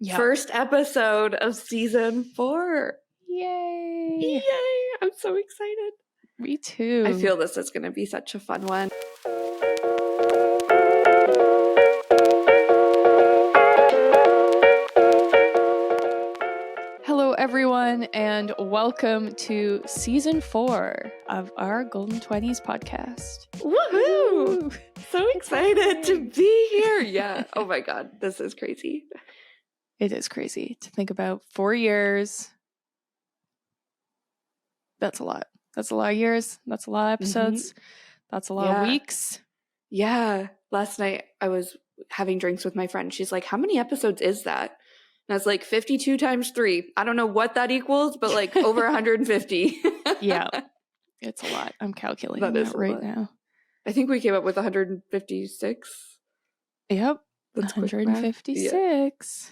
Yep. First episode of season 4. Yay! Yay! I'm so excited. Me too. I feel this is going to be such a fun one. Hello, everyone, and welcome to season 4 of our Golden 20s podcast. Woohoo! So excited to be here. Yeah. Oh my God. This is crazy. It is crazy to think about 4 years. That's a lot. That's a lot of years. That's a lot of episodes. That's a lot of weeks. Yeah. Last night I was having drinks with my friend. She's like, how many episodes is that? And I was like, 52 times 3. I don't know what that equals, but like over 150. Yeah. It's a lot. I'm calculating that right now. I think we came up with 156. Yep. That's 156.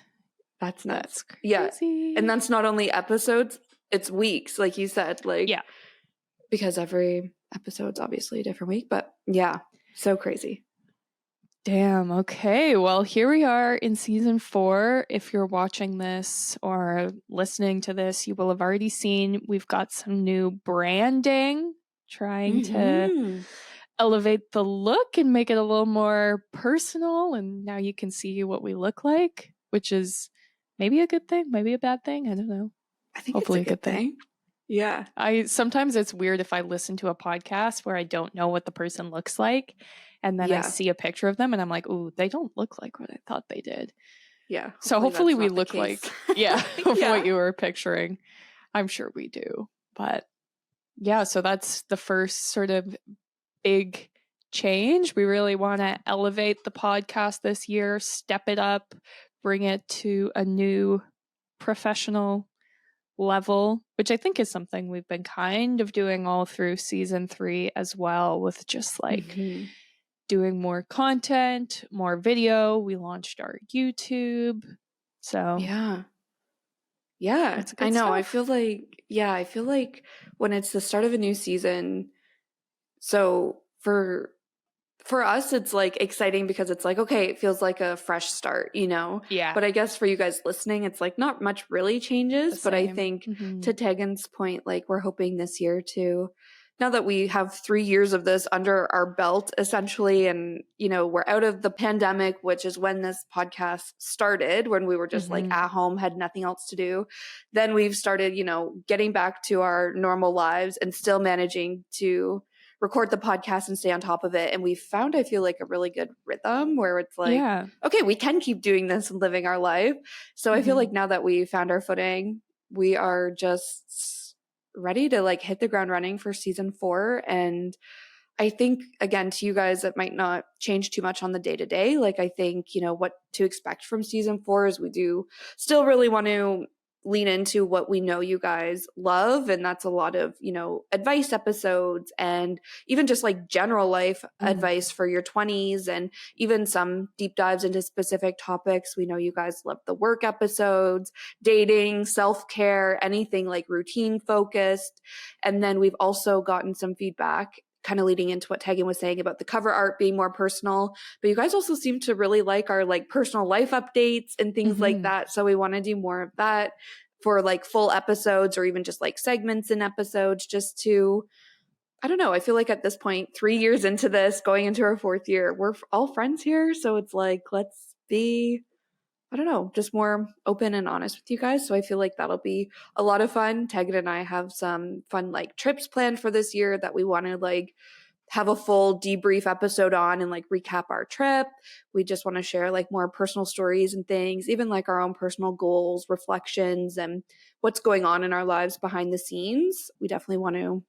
That's nuts. That's crazy. Yeah. And that's not only episodes, it's weeks, like you said. Like, yeah. Because every episode's obviously a different week. But yeah, so crazy. Damn. Okay. Well, here we are in season 4. If you're watching this or listening to this, you will have already seen we've got some new branding, trying to elevate the look and make it a little more personal. And now you can see what we look like, which is maybe a good thing, maybe a bad thing. I don't know. I think hopefully it's a good thing. Yeah. Sometimes it's weird if I listen to a podcast where I don't know what the person looks like. And then I see a picture of them and I'm like, ooh, they don't look like what I thought they did. Yeah. So hopefully we look like, what you were picturing. I'm sure we do. But yeah, so that's the first sort of big change. We really want to elevate the podcast this year, step it up, bring it to a new professional level, which I think is something we've been kind of doing all through season 3 as well, with just like doing more content, more video. We launched our YouTube. So yeah, I know. Stuff. I feel like when it's the start of a new season, so for us, it's like exciting because it's like, okay, it feels like a fresh start, you know? Yeah. But I guess for you guys listening, it's like not much really changes. But I think to Tegan's point, like we're hoping this year to, now that we have 3 years of this under our belt essentially, and, you know, we're out of the pandemic, which is when this podcast started, when we were just like at home, had nothing else to do. Then we've started, you know, getting back to our normal lives and still managing to record the podcast and stay on top of it. And we found, I feel like, a really good rhythm where it's like, okay, we can keep doing this and living our life. So I feel like now that we found our footing, we are just ready to like hit the ground running for season 4. And I think, again, to you guys, it might not change too much on the day to day. Like, I think, you know, what to expect from season 4 is we do still really want to lean into what we know you guys love, and that's a lot of, you know, advice episodes and even just like general life advice for your 20s, and even some deep dives into specific topics. We know you guys love the work episodes, dating, self-care, anything like routine focused. And then we've also gotten some feedback kind of leading into what Tegan was saying about the cover art being more personal, but you guys also seem to really like our like personal life updates and things like that. So we want to do more of that for like full episodes, or even just like segments in episodes, just to, I don't know. I feel like at this point, 3 years into this, going into our 4th year, we're all friends here. So it's like, let's be, I don't know, just more open and honest with you guys. So I feel like that'll be a lot of fun. Tegan and I have some fun like trips planned for this year that we want to like have a full debrief episode on and like recap our trip. We just want to share like more personal stories and things, even like our own personal goals, reflections, and what's going on in our lives behind the scenes. We definitely want to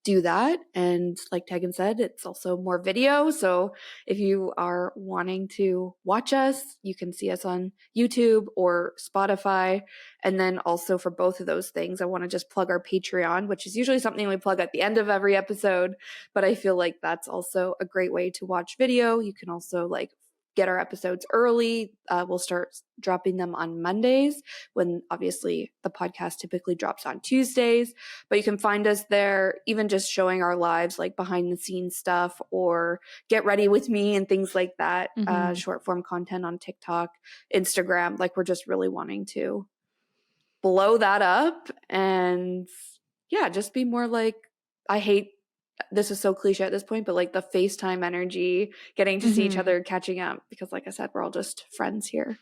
do that. And like Tegan said, it's also more video. So if you are wanting to watch us, you can see us on YouTube or Spotify. And then also for both of those things, I want to just plug our Patreon, which is usually something we plug at the end of every episode. But I feel like that's also a great way to watch video. You can also like get our episodes early. We'll start dropping them on Mondays, when obviously the podcast typically drops on Tuesdays. But you can find us there, even just showing our lives, like behind the scenes stuff or get ready with me and things like that. Short form content on TikTok, Instagram. Like, we're just really wanting to blow that up and just be more like, I hate, this is so cliche at this point, but like the FaceTime energy, getting to see each other, catching up, because like I said, we're all just friends here.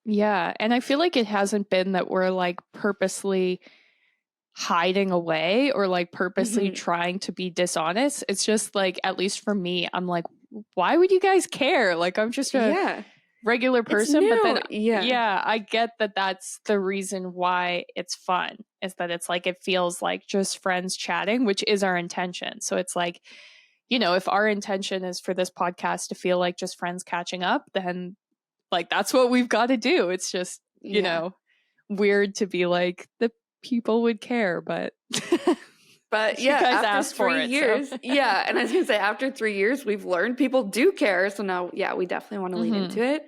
Yeah. And I feel like it hasn't been that we're like purposely hiding away or like purposely trying to be dishonest. It's just like, at least for me, I'm like, why would you guys care? Like, I'm just a regular person. But then I get that that's the reason why it's fun, is that it's like, it feels like just friends chatting, which is our intention. So it's like, if our intention is for this podcast to feel like just friends catching up, then like that's what we've got to do. It's just weird to be like, the people would care, but but after 3 years, and I was gonna say, after 3 years, we've learned people do care. So now, we definitely want to lean into it.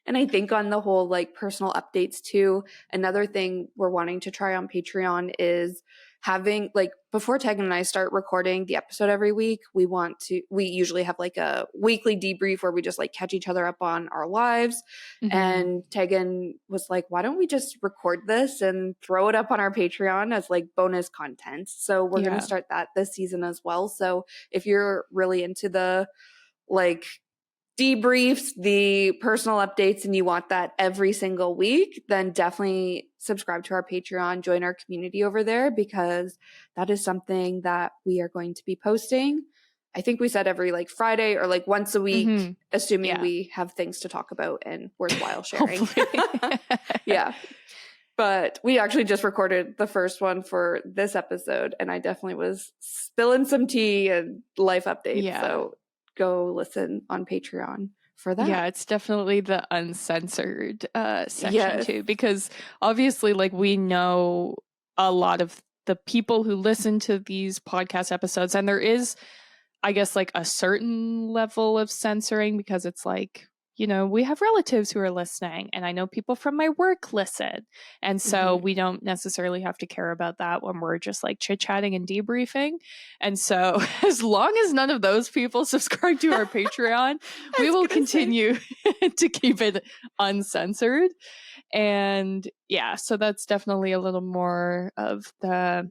And I think on the whole, like, personal updates too, another thing we're wanting to try on Patreon is having, like, before Tegan and I start recording the episode every week, we usually have like a weekly debrief where we just like catch each other up on our lives. And Tegan was like, why don't we just record this and throw it up on our Patreon as like bonus content? So we're going to start that this season as well. So if you're really into the like debriefs, the personal updates, and you want that every single week, then definitely subscribe to our Patreon, join our community over there, because that is something that we are going to be posting. I think we said every like Friday or like once a week, assuming we have things to talk about and worthwhile sharing. But we actually just recorded the first one for this episode, and I definitely was spilling some tea and life updates. So go listen on Patreon for that. Yeah, it's definitely the uncensored section too, because obviously, like, we know a lot of the people who listen to these podcast episodes, and there is, I guess, like a certain level of censoring, because it's like, we have relatives who are listening, and I know people from my work listen. And so we don't necessarily have to care about that when we're just like chit-chatting and debriefing. And so as long as none of those people subscribe to our Patreon, we will continue to keep it uncensored. And so that's definitely a little more of the,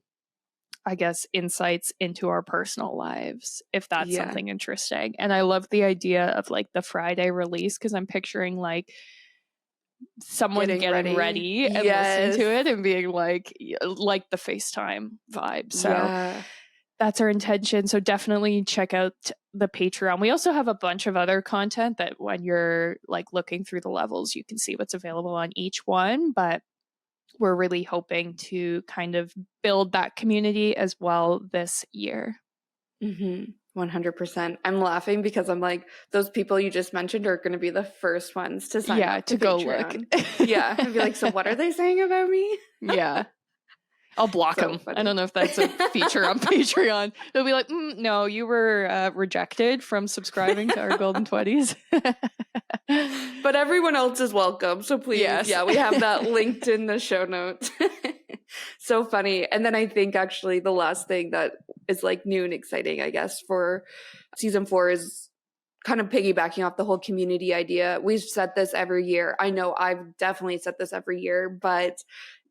I guess, insights into our personal lives, if that's something interesting. And I love the idea of like the Friday release, because I'm picturing like someone getting ready and listening to it and being like the FaceTime vibe. So that's our intention. So definitely check out the Patreon. We also have a bunch of other content that when you're like looking through the levels, you can see what's available on each one. But we're really hoping to kind of build that community as well this year. 100%. I'm laughing because I'm like, those people you just mentioned are going to be the first ones to sign up to go Patreon. Look. And be like, so what are they saying about me? I'll block them. Funny. I don't know if that's a feature on Patreon. They'll be like, no, you were rejected from subscribing to our Golden 20s. But everyone else is welcome. So please, we have that linked in the show notes. So funny. And then I think actually the last thing that is like new and exciting, I guess, for season 4 is kind of piggybacking off the whole community idea. We've said this every year. I know I've definitely said this every year, but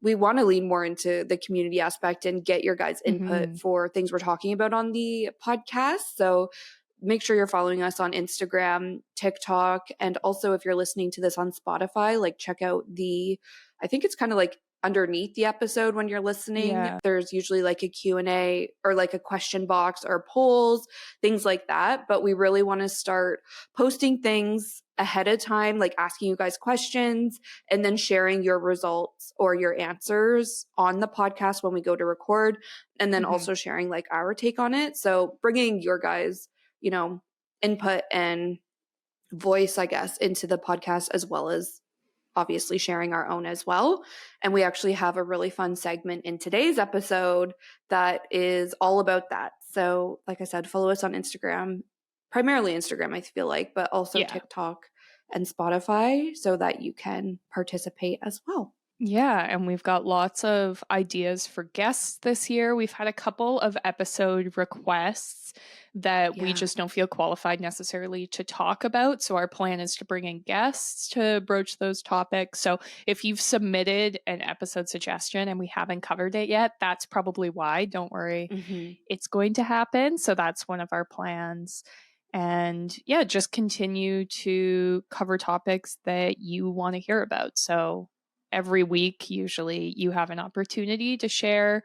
we want to lean more into the community aspect and get your guys' input for things we're talking about on the podcast. So make sure you're following us on Instagram, TikTok, and also if you're listening to this on Spotify, like check out I think it's kind of like underneath the episode when you're listening. There's usually like a Q&A or like a question box or polls, things like that. But we really want to start posting things ahead of time, like asking you guys questions and then sharing your results or your answers on the podcast when we go to record, and then also sharing like our take on it. So bringing your guys, input and voice, I guess, into the podcast, as well as obviously sharing our own as well. And we actually have a really fun segment in today's episode that is all about that. So like I said, follow us on Instagram, primarily Instagram, I feel like, but also TikTok and Spotify so that you can participate as well. Yeah, and we've got lots of ideas for guests this year. We've had a couple of episode requests that we just don't feel qualified necessarily to talk about. So our plan is to bring in guests to broach those topics. So if you've submitted an episode suggestion and we haven't covered it yet, that's probably why. Don't worry. It's going to happen. So that's one of our plans. And yeah, just continue to cover topics that you want to hear about. So every week, usually, you have an opportunity to share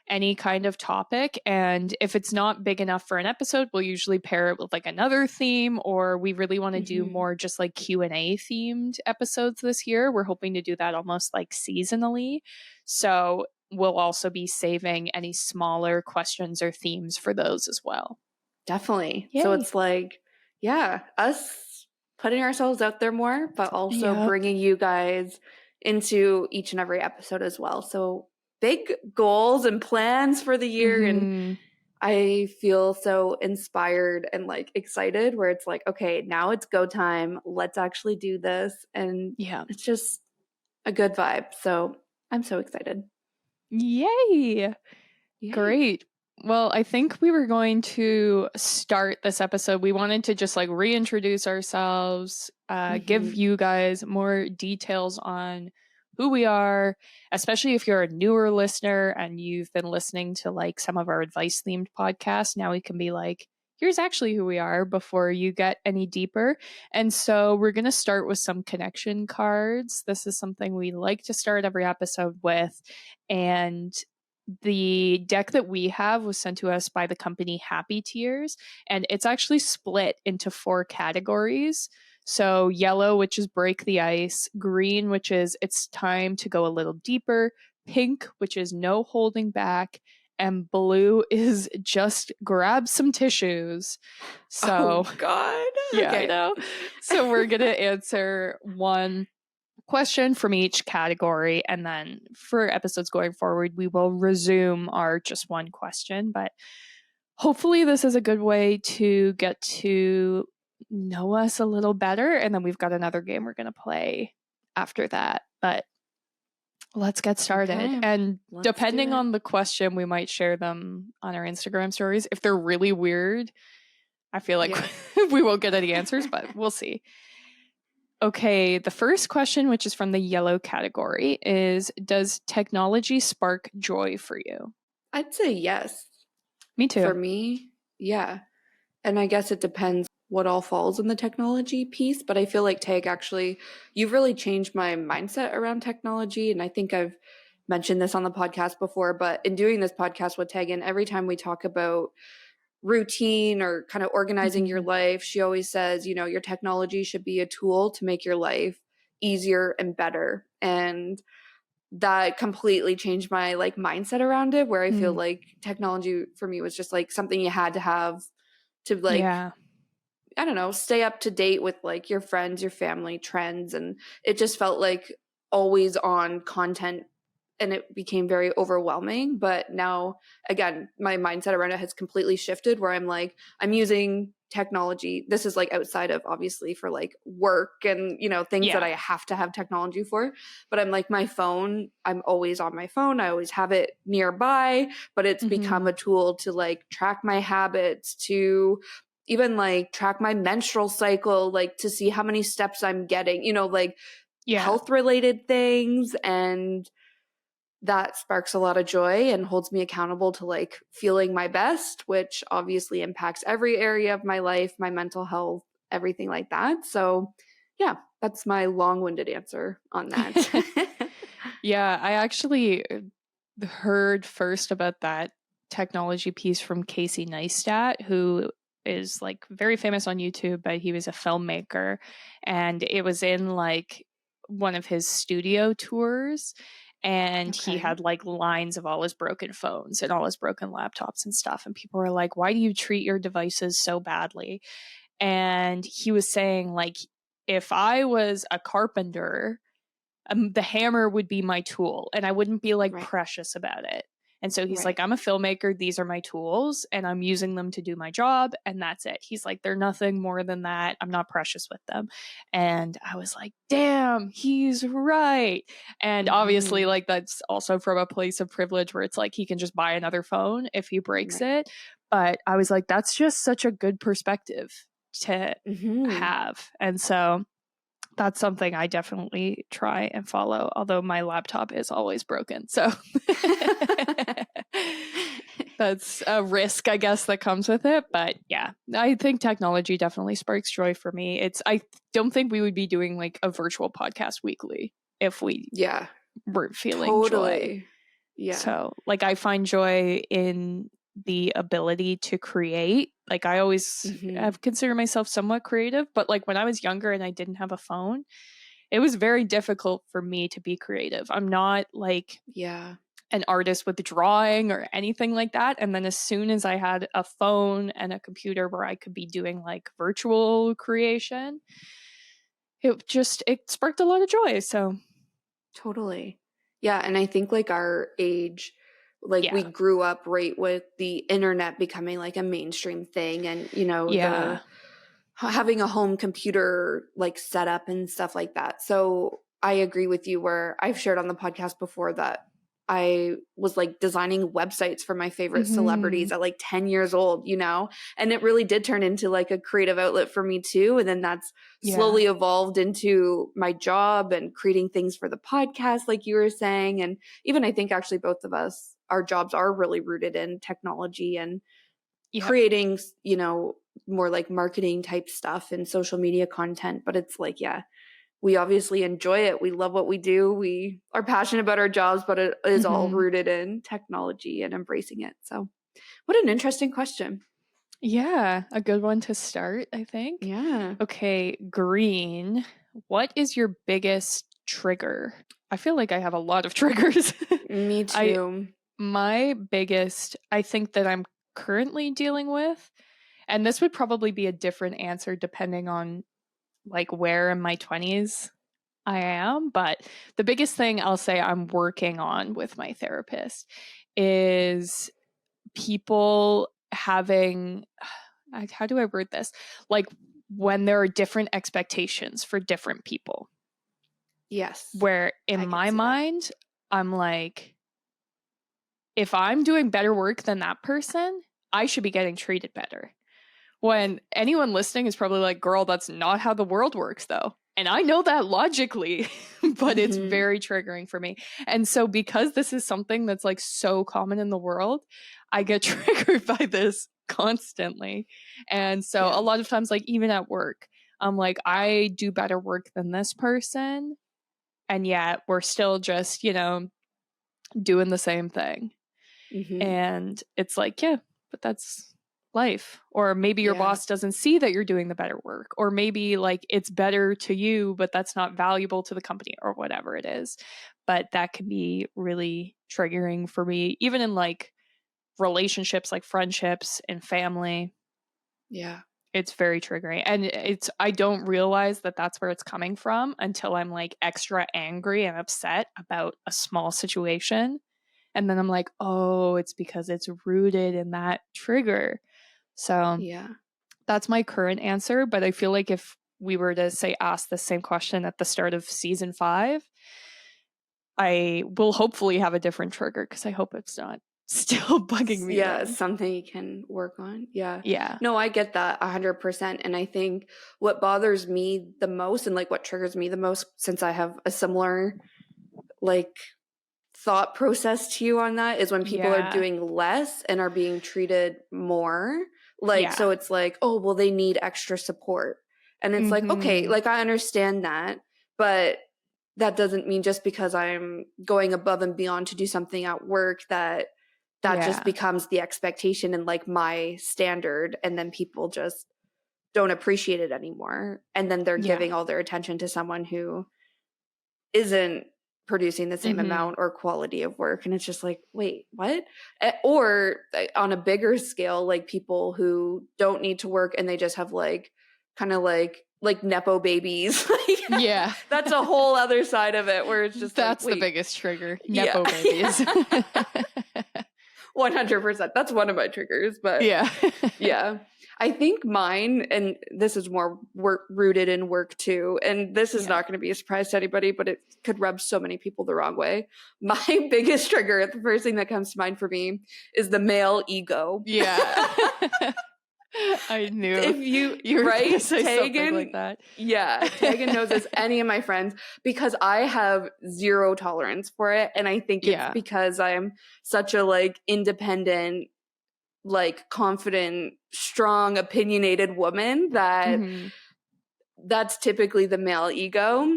any kind of topic. And if it's not big enough for an episode, we'll usually pair it with like another theme, or we really want to do more just like Q&A themed episodes this year. We're hoping to do that almost like seasonally. So we'll also be saving any smaller questions or themes for those as well. Definitely. Yay. So it's like, us putting ourselves out there more, but also bringing you guys into each and every episode as well. So big goals and plans for the year. And I feel so inspired and like excited where it's like, okay, now it's go time. Let's actually do this. And it's just a good vibe. So I'm so excited. Yay. Great. Well, I think we were going to start this episode. We wanted to just like reintroduce ourselves, give you guys more details on who we are, especially if you're a newer listener and you've been listening to like some of our advice themed podcasts. Now we can be like, here's actually who we are before you get any deeper. And so we're going to start with some connection cards. This is something we like to start every episode with. And the deck that we have was sent to us by the company Happy Tears, and it's actually split into 4 categories. So yellow, which is break the ice, green, which is it's time to go a little deeper, pink, which is no holding back, and blue is just grab some tissues. So, oh God. Yeah, okay. I know. So we're going to answer one question from each category, and then for episodes going forward we will resume our just one question. But hopefully this is a good way to get to know us a little better, and then we've got another game we're going to play after that. But let's get started. Okay, and depending on the question, we might share them on our Instagram stories. If they're really weird, I feel like we won't get any answers, but we'll see. Okay, the first question, which is from the yellow category, is does technology spark joy for you? I'd say yes. Me too. For me, yeah. And I guess it depends what all falls in the technology piece, but I feel like Tag, actually, you've really changed my mindset around technology. And I think I've mentioned this on the podcast before, but in doing this podcast with Tegan, every time we talk about routine or kind of organizing your life, she always says, you know, your technology should be a tool to make your life easier and better. And that completely changed my like mindset around it, where I feel like technology for me was just like something you had to have to like, I don't know, stay up to date with like your friends, your family, trends. And it just felt like always on content, and it became very overwhelming. But now, again, my mindset around it has completely shifted, where I'm like, I'm using technology. This is like outside of, obviously, for like work and, you know, things that I have to have technology for. But I'm like, my phone, I'm always on my phone. I always have it nearby, but it's become a tool to like track my habits, to even like track my menstrual cycle, like to see how many steps I'm getting, you know, like health related things. And that sparks a lot of joy and holds me accountable to like feeling my best, which obviously impacts every area of my life, my mental health, everything like that. So yeah, that's my long-winded answer on that. Yeah, I actually heard first about that technology piece from Casey Neistat, who is like very famous on YouTube, but he was a filmmaker, and it was in like one of his studio tours. And he had like lines of all his broken phones and all his broken laptops and stuff. And people were like, why do you treat your devices so badly? And he was saying, like, if I was a carpenter, the hammer would be my tool and I wouldn't be like precious about it. And so he's like, I'm a filmmaker. These are my tools and I'm using them to do my job. And that's it. He's like, they're nothing more than that. I'm not precious with them. And I was like, damn, he's right. And obviously, like, that's also from a place of privilege where it's like he can just buy another phone if he breaks it. But I was like, that's just such a good perspective to have. And so that's something I definitely try and follow, although my laptop is always broken. So that's a risk, I guess, that comes with it. But yeah, I think technology definitely sparks joy for me. I don't think we would be doing like a virtual podcast weekly if we weren't feeling joy. Yeah. So like I find joy in the ability to create. Like I always have considered myself somewhat creative, but like when I was younger and I didn't have a phone, it was very difficult for me to be creative. I'm not like an artist with drawing or anything like that. And then as soon as I had a phone and a computer where I could be doing like virtual creation, it sparked a lot of joy. So totally. Yeah. And I think like our age, like we grew up right with the internet becoming like a mainstream thing, and you know, having a home computer like set up and stuff like that. So I agree with you where I've shared on the podcast before that I was like designing websites for my favorite celebrities at like 10 years old, you know, and it really did turn into like a creative outlet for me too. And then that's slowly evolved into my job and creating things for the podcast, like you were saying. And even I think actually both of us, our jobs are really rooted in technology and creating, you know, more like marketing type stuff and social media content. But it's like, we obviously enjoy it. We love what we do. We are passionate about our jobs, but it is all rooted in technology and embracing it. So what an interesting question. Yeah, a good one to start, I think. Yeah. Okay, Green, what is your biggest trigger? I feel like I have a lot of triggers. Me too. My biggest, I think that I'm currently dealing with, and this would probably be a different answer depending on like where in my 20s I am, but the biggest thing I'll say I'm working on with my therapist is people having, how do I word this? Like when there are different expectations for different people. Yes. Where in my mind, I'm like, if I'm doing better work than that person, I should be getting treated better. When anyone listening is probably like, girl, that's not how the world works though. And I know that logically, but it's very triggering for me. And so because this is something that's like so common in the world, I get triggered by this constantly. And so a lot of times, like even at work, I'm like, I do better work than this person. And yet we're still just, you know, doing the same thing. And it's like, yeah, but that's life. Or maybe your boss doesn't see that you're doing the better work, or maybe like it's better to you but that's not valuable to the company, or whatever it is. But that can be really triggering for me, even in like relationships, like friendships and family. It's very triggering, and I don't realize that that's where it's coming from until I'm like extra angry and upset about a small situation. And then I'm like, oh, it's because it's rooted in that trigger. So that's my current answer. But I feel like if we were to say ask the same question at the start of season 5, I will hopefully have a different trigger, because I hope it's not still bugging me. Yeah, something you can work on. Yeah. No, I get that 100%. And I think what bothers me the most and like what triggers me the most, since I have a similar like thought process to you on that, is when people are doing less and are being treated more. Like, so it's like, oh, well, they need extra support. And it's like, okay, like I understand that, but that doesn't mean just because I'm going above and beyond to do something at work that just becomes the expectation and like my standard. And then people just don't appreciate it anymore. And then they're giving all their attention to someone who isn't producing the same amount or quality of work. And it's just like, wait, what? Or on a bigger scale, like people who don't need to work and they just have like kind of like Nepo babies. That's a whole other side of it where it's just that's like, the biggest trigger. Nepo babies. 100%. That's one of my triggers, but yeah. yeah. I think mine, and this is more rooted in work too, and this is not going to be a surprise to anybody, but it could rub so many people the wrong way. My biggest trigger, the first thing that comes to mind for me, is the male ego. Yeah. I knew if you were right, say Tegan, something like that. Yeah, Tegan knows as any of my friends, because I have zero tolerance for it, and I think it's because I'm such a like independent, like confident, strong, opinionated woman that that's typically the male ego.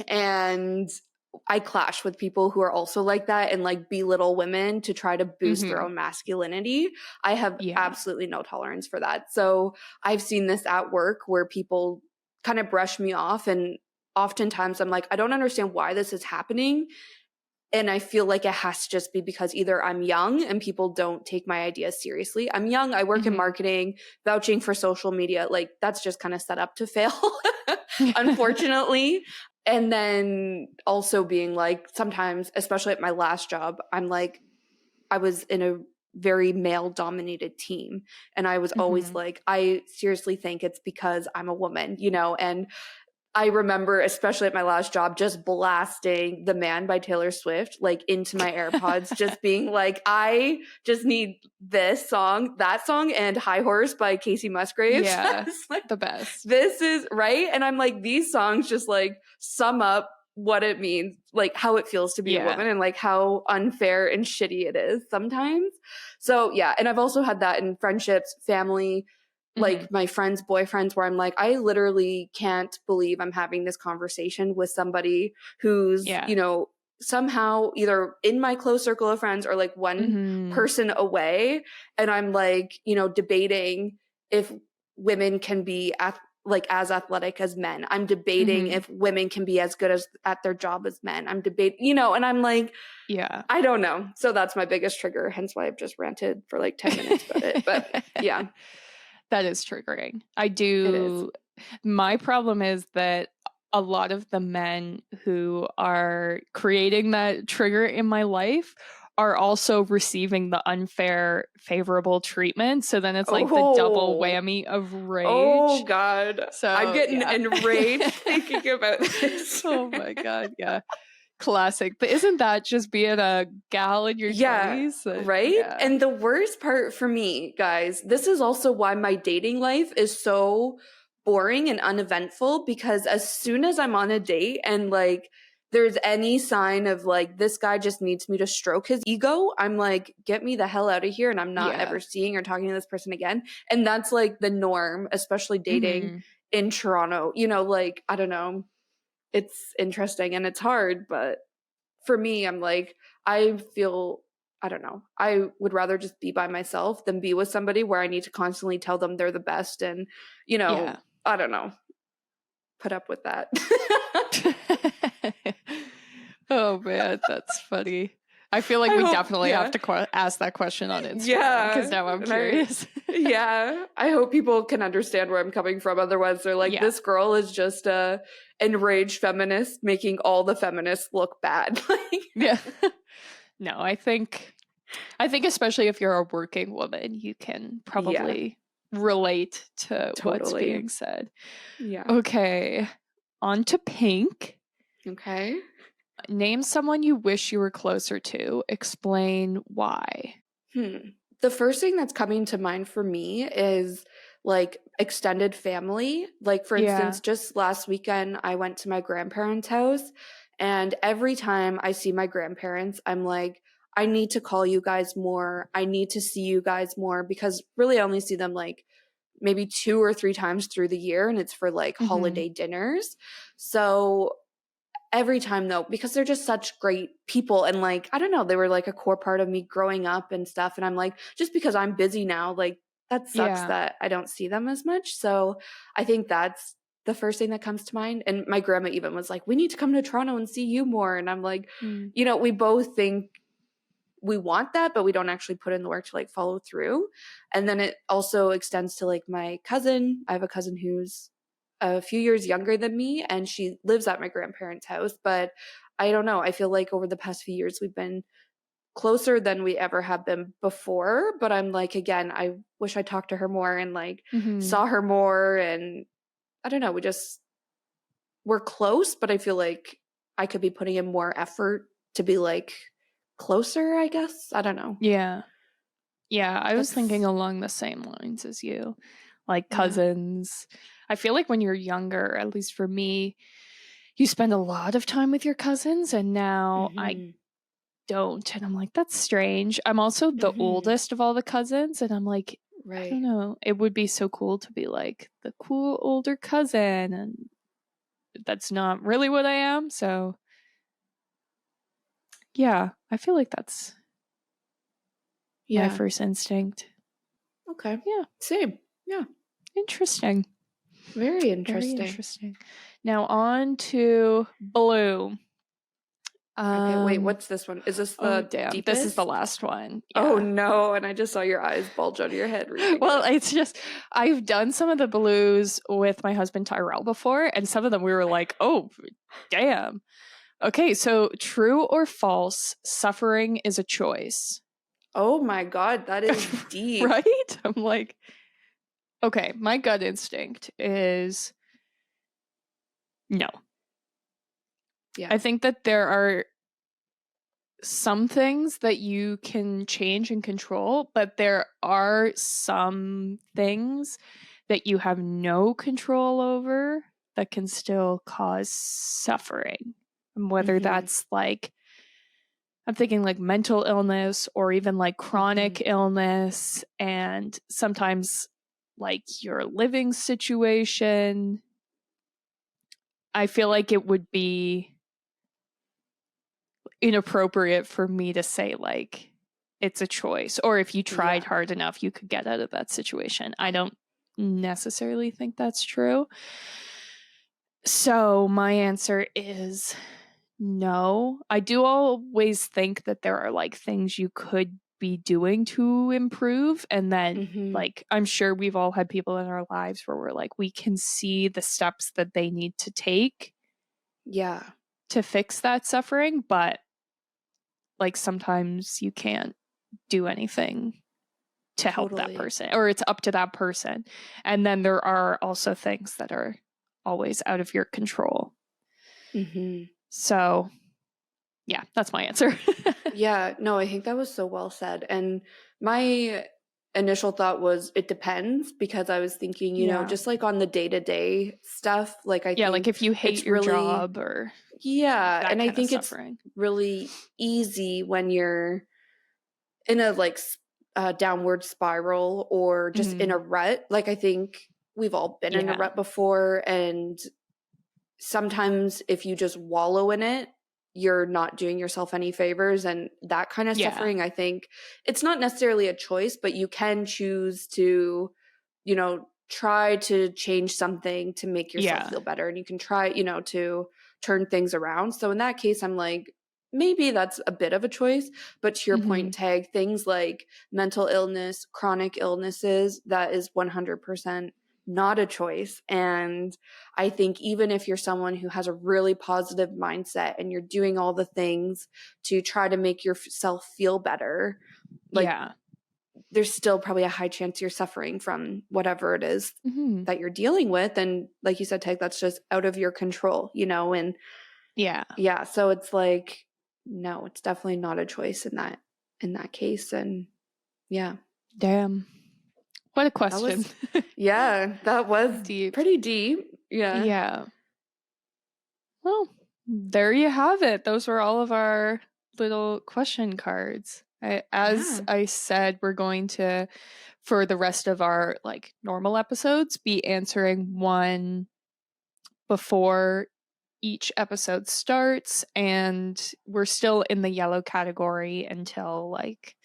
And I clash with people who are also like that and like belittle women to try to boost their own masculinity. I have absolutely no tolerance for that. So I've seen this at work where people kind of brush me off, and oftentimes I'm like, I don't understand why this is happening. And I feel like it has to just be because either I'm young and people don't take my ideas seriously. I'm young, I work in marketing, vouching for social media. Like that's just kind of set up to fail, unfortunately. And then also being like, sometimes, especially at my last job, I'm like, I was in a very male dominated team. And I was always like, I seriously think it's because I'm a woman, you know? And I remember, especially at my last job, just blasting The Man by Taylor Swift, like into my AirPods, just being like, I just need this song, that song, and High Horse by Casey Musgraves. Yeah, like, the best. This is right. And I'm like, these songs just like sum up what it means, like how it feels to be a woman and like how unfair and shitty it is sometimes. So yeah. And I've also had that in friendships, family, like my friends' boyfriends, where I'm like, I literally can't believe I'm having this conversation with somebody who's, you know, somehow either in my close circle of friends or like one person away. And I'm like, you know, debating if women can be like as athletic as men. I'm debating if women can be as good as at their job as men. I'm debating, you know, and I'm like, I don't know. So that's my biggest trigger. Hence why I've just ranted for like 10 minutes about it. But yeah. That is triggering. I do. My problem is that a lot of the men who are creating that trigger in my life are also receiving the unfair, favorable treatment. So then it's like the double whammy of rage. Oh, God. So I'm getting enraged thinking about this. Oh, my God. Yeah. Classic. But isn't that just being a gal in your 20s? Right? Yeah. And the worst part for me, guys, this is also why my dating life is so boring and uneventful, because as soon as I'm on a date and like there's any sign of like this guy just needs me to stroke his ego, I'm like, get me the hell out of here, and I'm not ever seeing or talking to this person again. And that's like the norm, especially dating in Toronto. You know, like, I don't know. It's interesting and it's hard, but for me, I'm like, I feel, I don't know, I would rather just be by myself than be with somebody where I need to constantly tell them they're the best and, you know, I don't know, put up with that. Oh man, that's funny. I feel like we definitely have to ask that question on Instagram, because now I'm curious. I hope people can understand where I'm coming from. Otherwise, they're like, this girl is just a enraged feminist making all the feminists look bad. No, I think especially if you're a working woman, you can probably relate to what's being said. Yeah. Okay, on to Pink. Okay. Name someone you wish you were closer to. Explain why. The first thing that's coming to mind for me is like extended family. Like, for instance, just last weekend, I went to my grandparents' house, and every time I see my grandparents, I'm like, I need to call you guys more. I need to see you guys more, because really I only see them like maybe 2 or 3 times through the year, and it's for like holiday dinners. So every time though, because they're just such great people, and like, I don't know, they were like a core part of me growing up and stuff. And I'm like, just because I'm busy now, like that sucks that I don't see them as much. So I think that's the first thing that comes to mind. And my grandma even was like, we need to come to Toronto and see you more. And I'm like, you know, we both think we want that, but we don't actually put in the work to like follow through. And then it also extends to like my cousin. I have a cousin who's a few years younger than me, and she lives at my grandparents' house. But I don't know, I feel like over the past few years we've been closer than we ever have been before. But I'm like, again, I wish I talked to her more and like saw her more. And I don't know, we're close, but I feel like I could be putting in more effort to be like closer, I guess. I don't know. Yeah. Yeah, I was thinking along the same lines as you, like cousins. Yeah. I feel like when you're younger, at least for me, you spend a lot of time with your cousins, and now I don't. And I'm like, that's strange. I'm also the oldest of all the cousins, and I'm like, I don't know. It would be so cool to be like the cool older cousin, and that's not really what I am. So, yeah, I feel like that's my first instinct. Okay. Yeah. Same. Yeah. Interesting. Very interesting. Very interesting. Now on to blue. Okay, wait, what's this one? Is this the deepest? This is the last one. Yeah. Oh no, and I just saw your eyes bulge out of your head. Well, it's just, I've done some of the blues with my husband Tyrell before, and some of them we were like, oh, damn. Okay, so true or false, suffering is a choice. Oh my God, that is deep. Right? I'm like, okay, my gut instinct is no. Yeah. I think that there are some things that you can change and control, but there are some things that you have no control over that can still cause suffering. And whether that's like, I'm thinking like mental illness or even like chronic illness, and sometimes like your living situation. I feel like it would be inappropriate for me to say like it's a choice, or if you tried hard enough you could get out of that situation. I don't necessarily think that's true. So my answer is no. I do always think that there are like things you could be doing to improve, and then like I'm sure we've all had people in our lives where we're like, we can see the steps that they need to take to fix that suffering, but like sometimes you can't do anything to help that person, or it's up to that person. And then there are also things that are always out of your control. So yeah, that's my answer. Yeah, no, I think that was so well said. And my initial thought was it depends, because I was thinking, you know, just like on the day-to-day stuff, like I think like if you hate your job or and I think it's really easy when you're in a like downward spiral or just in a rut. Like I think we've all been in a rut before, and sometimes if you just wallow in it, you're not doing yourself any favors. And that kind of suffering, I think it's not necessarily a choice, but you can choose to, you know, try to change something to make yourself feel better. And you can try, you know, to turn things around. So in that case, I'm like, maybe that's a bit of a choice. But to your point, Tag, things like mental illness, chronic illnesses, that is 100% not a choice. And I think even if you're someone who has a really positive mindset and you're doing all the things to try to make yourself feel better, like there's still probably a high chance you're suffering from whatever it is that you're dealing with. And like you said, Tag, that's just out of your control, you know? And so it's like, no, it's definitely not a choice in that case. And damn. What a question. That was deep. Pretty deep. Yeah. Well, there you have it. Those were all of our little question cards. I said, we're going to, for the rest of our like normal episodes, be answering one before each episode starts, and we're still in the yellow category until like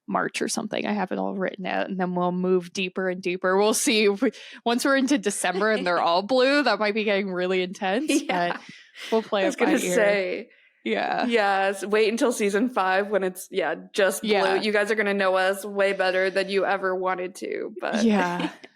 March or something. I have it all written out, and then we'll move deeper and deeper. We'll see once we're into December and they're all blue, that might be getting really intense. But we'll play it by ear. I was gonna say, yes. Wait until season 5 when it's just blue. You guys are gonna know us way better than you ever wanted to. But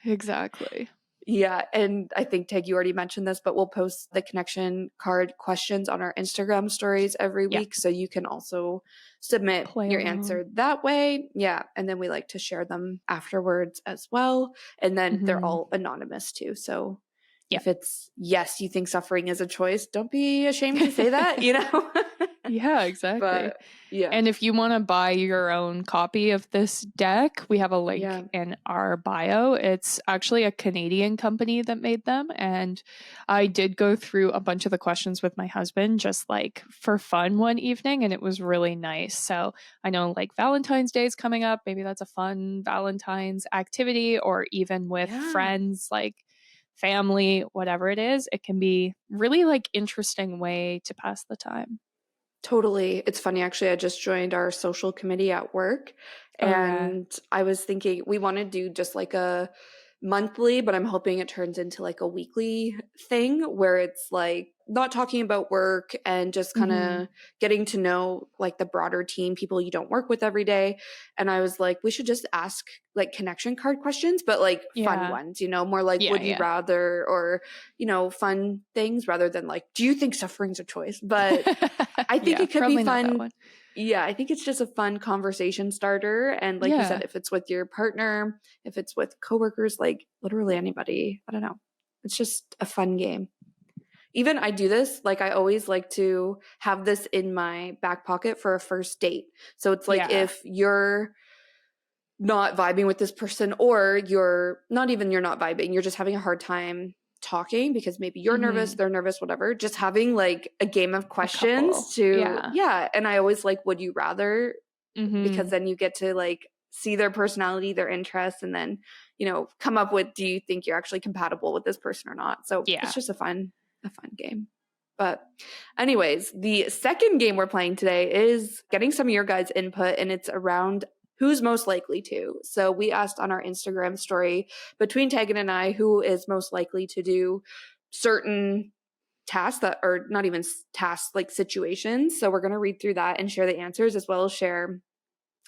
exactly. Yeah. And I think, Teg, you already mentioned this, but we'll post the connection card questions on our Instagram stories every week. So you can also submit your answer that way. Yeah. And then we like to share them afterwards as well. And then they're all anonymous too. So if it's yes, you think suffering is a choice, don't be ashamed to say that, you know? Yeah, exactly. But yeah. And if you want to buy your own copy of this deck, we have a link in our bio. It's actually a Canadian company that made them. And I did go through a bunch of the questions with my husband, just like for fun one evening, and it was really nice. So I know like Valentine's Day is coming up. Maybe that's a fun Valentine's activity, or even with friends, like family, whatever it is. It can be really like interesting way to pass the time. Totally. It's funny, actually, I just joined our social committee at work, and I was thinking we want to do just like a monthly, but I'm hoping it turns into like a weekly thing where it's like not talking about work and just kind of getting to know like the broader team, people you don't work with every day. And I was like, we should just ask like connection card questions, but like fun ones, you know, more like would you rather, or, you know, fun things rather than like, do you think suffering's a choice? But I think it could be fun. Yeah, I think it's just a fun conversation starter. And like you said, if it's with your partner, if it's with coworkers, like literally anybody, I don't know. It's just a fun game. Even I do this, like I always like to have this in my back pocket for a first date. So it's like if you're not vibing with this person, or you're not vibing, you're just having a hard time talking because maybe you're nervous, they're nervous, whatever, just having like a game of questions and I always like would you rather, because then you get to like see their personality, their interests, and then, you know, come up with, do you think you're actually compatible with this person or not? So it's just a fun game. But anyways, the second game we're playing today is getting some of your guys' input, and it's around who's most likely to. So we asked on our Instagram story between Tegan and I who is most likely to do certain tasks that are not even tasks, like situations. So we're going to read through that and share the answers, as well as share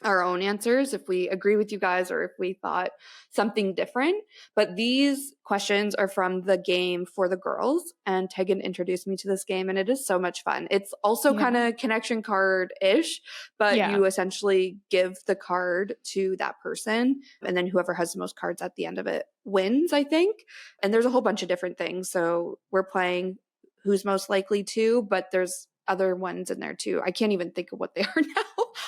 our own answers if we agree with you guys or if we thought something different. But these questions are from the game For the Girls, and Tegan introduced me to this game, and it is so much fun. It's also kind of connection card-ish, but you essentially give the card to that person, and then whoever has the most cards at the end of it wins, I think. And there's a whole bunch of different things. So we're playing who's most likely to, but there's other ones in there too. I can't even think of what they are now.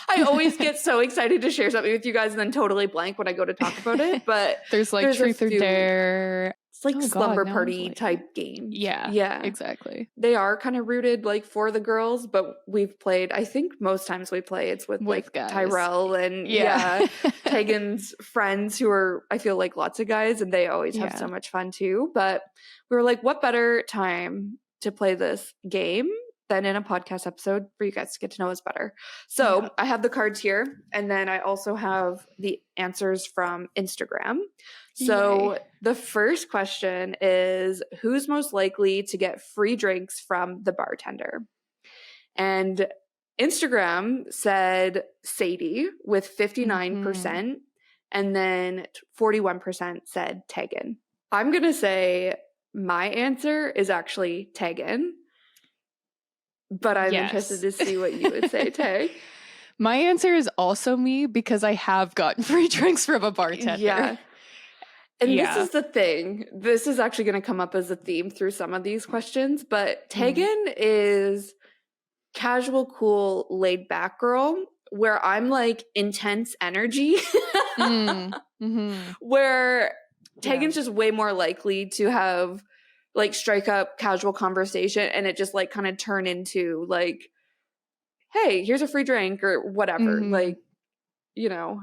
I always get so excited to share something with you guys and then totally blank when I go to talk about it. But there's like truth or dare. It's like slumber party type game. Yeah, exactly. They are kind of rooted like for the girls, but we've played, I think most times we play it's with like guys. Tyrell and Tegan's friends, who are, I feel like, lots of guys, and they always have so much fun too. But we were like, what better time to play this game than in a podcast episode for you guys to get to know us better. So I have the cards here, and then I also have the answers from Instagram. So the first question is, who's most likely to get free drinks from the bartender? And Instagram said Sadie with 59%, and then 41% said Tegan. I'm going to say my answer is actually Tegan, but I'm interested to see what you would say, Teg. My answer is also me, because I have gotten free drinks from a bartender. Yeah. And this is the thing. This is actually going to come up as a theme through some of these questions, but Tegan is casual, cool, laid back girl, where I'm like intense energy, where Tegan's just way more likely to have like strike up casual conversation, and it just like kind of turn into like, hey, here's a free drink or whatever. Like, you know,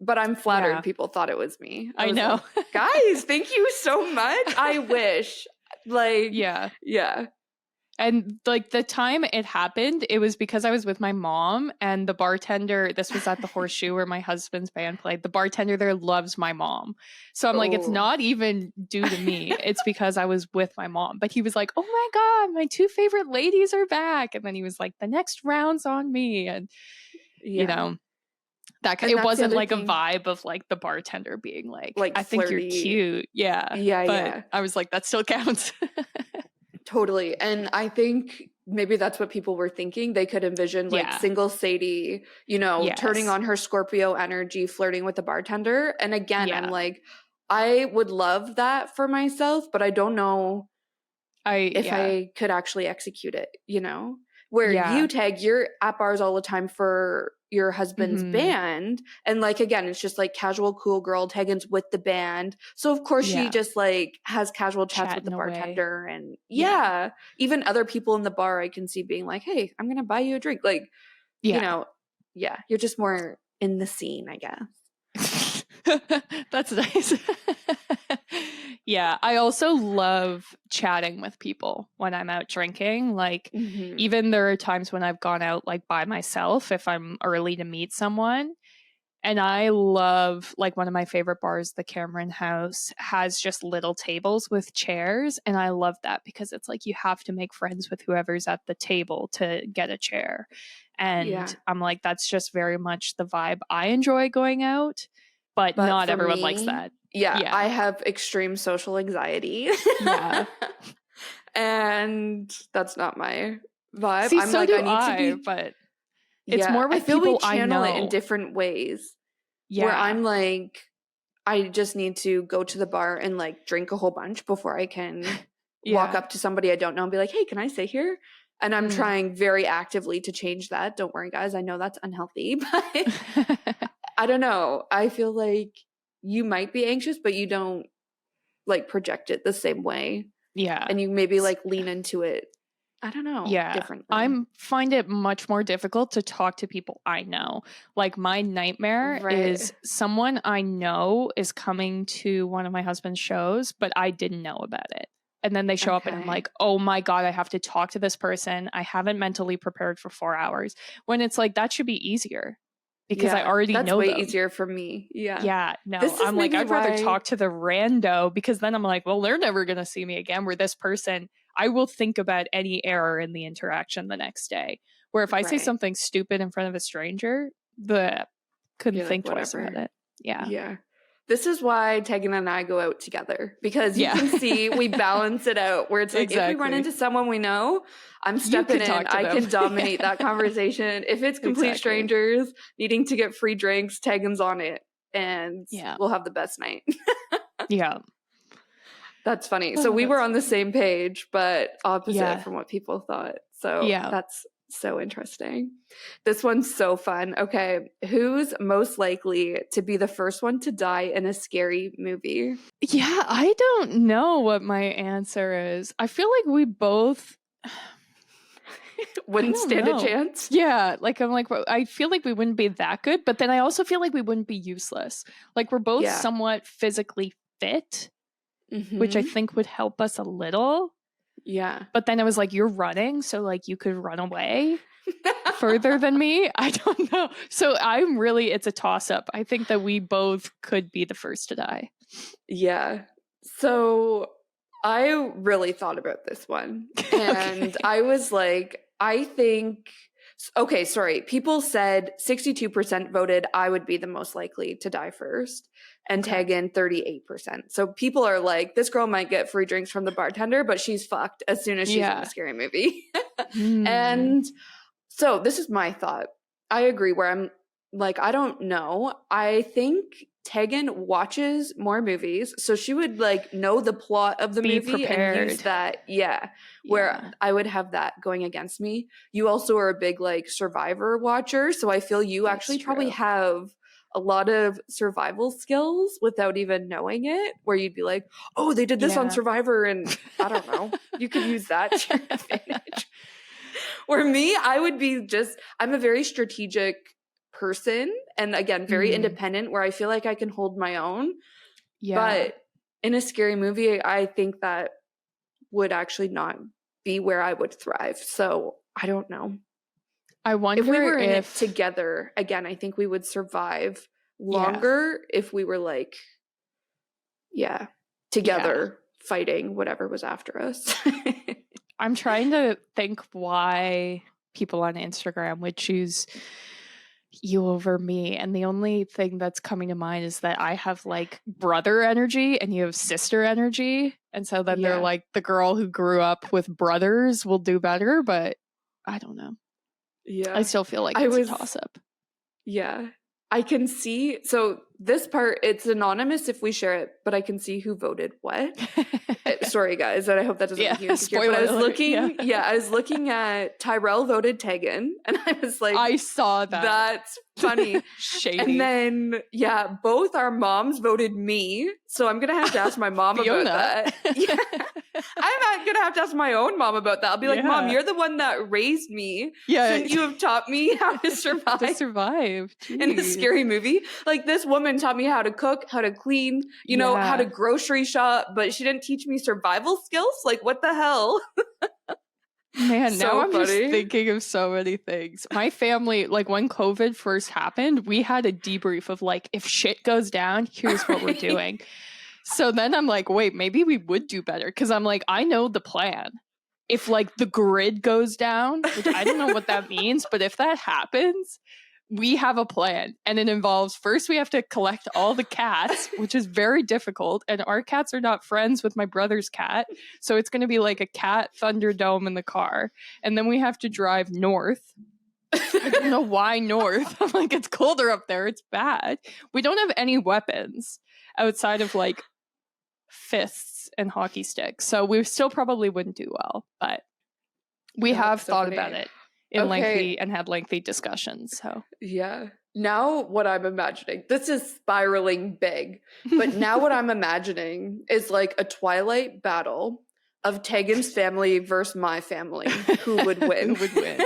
but I'm flattered people thought it was me. I know. Like, guys, thank you so much. I wish. Like, yeah. And like the time it happened, it was because I was with my mom, and the bartender, this was at the Horseshoe where my husband's band played. The bartender there loves my mom. So I'm like, it's not even due to me. It's because I was with my mom. But he was like, oh my God, my two favorite ladies are back. And then he was like, the next round's on me. And, you know, it wasn't like a vibe of like the bartender being like I think flirty. You're cute. Yeah. But I was like, that still counts. Totally. And I think maybe that's what people were thinking. They could envision like single Sadie, you know, turning on her Scorpio energy, flirting with the bartender. And again, I'm like, I would love that for myself, but I don't know if I could actually execute it, you know? Where you Tag, you're at bars all the time for your husband's band. And like, again, it's just like casual, cool girl. Tegan's with the band. So of course she just like has casual chats with the bartender away. And even other people in the bar I can see being like, hey, I'm going to buy you a drink. Like, you know, you're just more in the scene, I guess. That's nice. I also love chatting with people when I'm out drinking. Like, even there are times when I've gone out like by myself if I'm early to meet someone. And I love, like, one of my favorite bars, the Cameron House, has just little tables with chairs. And I love that because it's like you have to make friends with whoever's at the table to get a chair. And I'm like, that's just very much the vibe I enjoy going out. But not everyone likes that. I have extreme social anxiety. And that's not my vibe. See, I'm so like, I need to be, but it's more with I feel people we channel I know. It in different ways. Where I'm like, I just need to go to the bar and like drink a whole bunch before I can walk up to somebody I don't know and be like, hey, can I sit here? And I'm trying very actively to change that. Don't worry, guys. I know that's unhealthy, but I don't know. I feel like you might be anxious, but you don't like project it the same way. Yeah. And you maybe like lean into it. I don't know. Differently. I find it much more difficult to talk to people I know. Like, my nightmare is someone I know is coming to one of my husband's shows, but I didn't know about it. And then they show up and I'm like, oh my God, I have to talk to this person. I haven't mentally prepared for 4 hours. When it's like, that should be easier. Because I already know them. That's way easier for me. Yeah. No, I'm like, I'd rather talk to the rando because then I'm like, well, they're never going to see me again. Where this person, I will think about any error in the interaction the next day. Where if I say something stupid in front of a stranger, couldn't think twice about it. Yeah. This is why Tegan and I go out together because you can see we balance it out where it's like if we run into someone we know, I'm stepping in. I can dominate that conversation. If it's complete strangers needing to get free drinks, Tegan's on it and we'll have the best night. That's funny. So we were on the same page, but opposite from what people thought. So that's so interesting. This one's so fun. Okay. Who's most likely to be the first one to die in a scary movie? Yeah, I don't know what my answer is. I feel like we both wouldn't stand a chance. Yeah. Like, I'm like, I feel like we wouldn't be that good, but then I also feel like we wouldn't be useless. Like, we're both somewhat physically fit, which I think would help us a little. Yeah. But then I was like, you're running, so like you could run away further than me. I don't know. So it's a toss up. I think that we both could be the first to die. Yeah. So I really thought about this one. And I was like, I think, okay, sorry. People said 62% voted I would be the most likely to die first. And Tegan 38%. So people are like, this girl might get free drinks from the bartender, but she's fucked as soon as she's in a scary movie. And so this is my thought. I agree where I'm like, I don't know. I think Tegan watches more movies. So she would like know the plot of the movie and use that. Where I would have that going against me. You also are a big like Survivor watcher. So I feel you actually probably have a lot of survival skills without even knowing it, where you'd be like, oh, they did this on Survivor and I don't know, you could use that to your advantage. Or me, I would be I'm a very strategic person and again, very independent where I feel like I can hold my own. But in a scary movie, I think that would actually not be where I would thrive. So I don't know. I wonder if we were in it together, again, I think we would survive longer if we were like, together fighting whatever was after us. I'm trying to think why people on Instagram would choose you over me. And the only thing that's coming to mind is that I have like brother energy and you have sister energy. And so then they're like, the girl who grew up with brothers will do better, but I don't know. Yeah. I still feel like it's a toss-up. Yeah. I can see, so this part, it's anonymous if we share it, but I can see who voted what. Sorry, guys, and I hope that doesn't make you insecure. But I was looking, I was looking at Tyrell voted Tegan, and I was like, I saw that. That's funny. Shady. And then, both our moms voted me, so I'm gonna have to ask my mom about that. Yeah. I'm gonna have to ask my own mom about that. I'll be like, Mom, you're the one that raised me. Yeah. Shouldn't you have taught me how to survive? In a scary movie. Like, this woman taught me how to cook, how to clean, you know, how to grocery shop, but she didn't teach me survival skills. Like, what the hell? Man, so now I'm just thinking of so many things. My family, like when COVID first happened, we had a debrief of like, if shit goes down, here's what we're doing. So then I'm like, wait, maybe we would do better. Because I'm like, I know the plan. If like the grid goes down, which I don't know what that means, but if that happens, we have a plan. And it involves, first we have to collect all the cats, which is very difficult. And our cats are not friends with my brother's cat. So it's going to be like a cat Thunderdome in the car. And then we have to drive north. I don't know why north. I'm like, it's colder up there. It's bad. We don't have any weapons outside of like fists and hockey sticks. So we still probably wouldn't do well. But we have thought about it. Had lengthy discussions. So now what I'm imagining, this is spiraling big, but now what I'm imagining is like a Twilight battle of Tegan's family versus my family. Who would win? Who would win?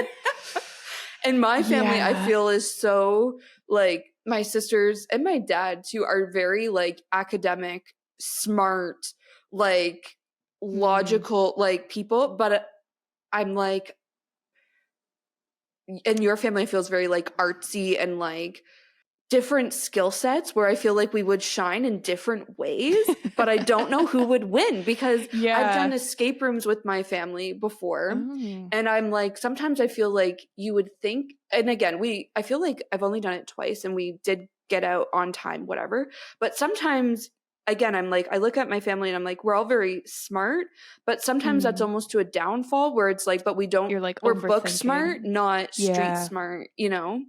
And my family, I feel, is so like, my sisters and my dad too are very like academic, smart, like logical, like people, but I'm like, and your family feels very like artsy and like different skill sets where I feel like we would shine in different ways, but I don't know who would win because I've done escape rooms with my family before. And I'm like, sometimes I feel like you would think, and again, I feel like I've only done it twice and we did get out on time, whatever. But sometimes, again, I'm like, I look at my family and I'm like, we're all very smart, but sometimes that's almost to a downfall where it's like, but we don't, we're book smart, not street smart, you know?